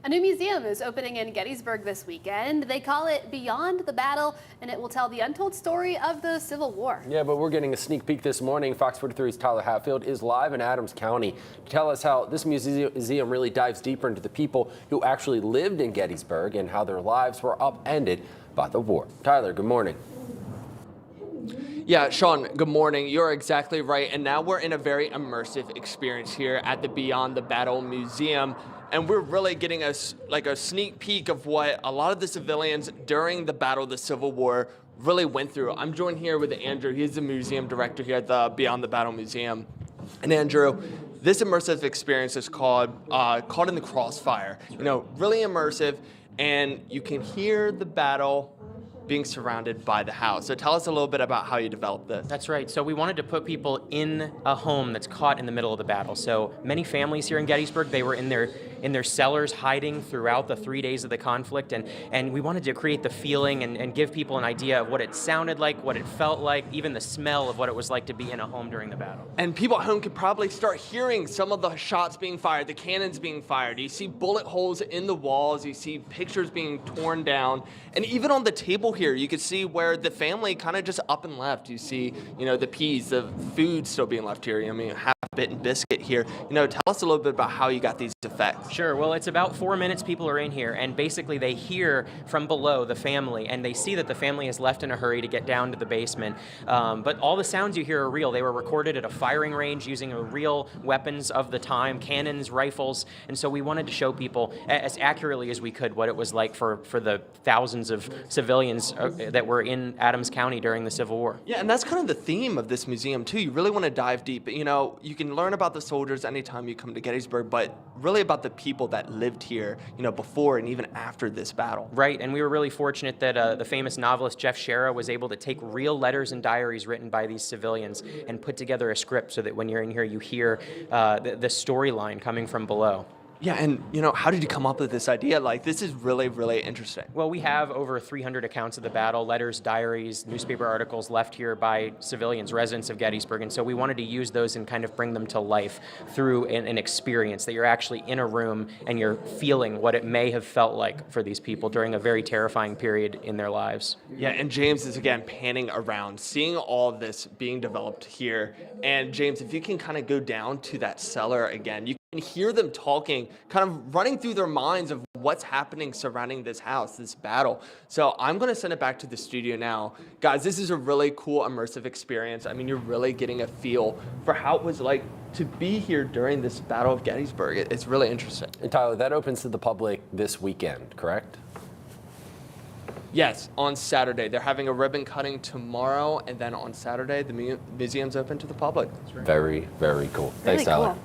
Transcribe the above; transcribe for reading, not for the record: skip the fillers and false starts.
A new museum is opening in Gettysburg this weekend. They call it Beyond the Battle, and it will tell the untold story of the Civil War. Yeah, but we're getting a sneak peek this morning. Fox 43's Tyler Hatfield is live in Adams County to tell us how this museum really dives deeper into the people who actually lived in Gettysburg and how their lives were upended by the war. Tyler, good morning. Yeah, Sean, good morning. You're exactly right. And now we're in a very immersive experience here at the Beyond the Battle Museum. And we're really getting a sneak peek of what a lot of the civilians during the Battle of the Civil War really went through. I'm joined here with Andrew. He's the museum director here at the Beyond the Battle Museum. And Andrew, this immersive experience is called Caught in the Crossfire. You know, really immersive, and you can hear the battle being surrounded by the house. So tell us a little bit about how you developed this. That's right. So we wanted to put people in a home that's caught in the middle of the battle. So many families here in Gettysburg, they were in their cellars hiding throughout the 3 days of the conflict, and we wanted to create the feeling and give people an idea of what it sounded like, what it felt like, even the smell of what it was like to be in a home during the battle. And people at home could probably start hearing some of the shots being fired, the cannons being fired. You see bullet holes in the walls, you see pictures being torn down, and even on the table here, you could see where the family kind of just up and left. You see, the peas, the food still being left here. I mean, half-bitten biscuit here. Tell us a little bit about how you got these effects. Sure. Well, it's about 4 minutes people are in here, and basically they hear from below the family, and they see that the family has left in a hurry to get down to the basement. But all the sounds you hear are real. They were recorded at a firing range using real weapons of the time, cannons, rifles, and so we wanted to show people as accurately as we could what it was like for the thousands of civilians that were in Adams County during the Civil War. Yeah, and that's kind of the theme of this museum too. You really want to dive deep. You can learn about the soldiers anytime you come to Gettysburg, but really about the people that lived here, before and even after this battle. Right, and we were really fortunate that the famous novelist Jeff Shara was able to take real letters and diaries written by these civilians and put together a script so that when you're in here, you hear the storyline coming from below. Yeah, and how did you come up with this idea? Like, this is really, really interesting. Well, we have over 300 accounts of the battle, letters, diaries, newspaper articles left here by civilians, residents of Gettysburg, and so we wanted to use those and kind of bring them to life through an experience that you're actually in a room and you're feeling what it may have felt like for these people during a very terrifying period in their lives. Yeah, and James is again panning around, seeing all of this being developed here. And James, if you can kind of go down to that cellar again, you can hear them talking, kind of running through their minds of what's happening surrounding this house, this battle. So I'm going to send it back to the studio now. Guys, this is a really cool immersive experience. I mean, you're really getting a feel for how it was like to be here during this Battle of Gettysburg. It's really interesting. And Tyler, that opens to the public this weekend, correct? Yes, on Saturday. They're having a ribbon cutting tomorrow, and then on Saturday, the museum's open to the public. Very, very cool. Thanks, Really Tyler. cool.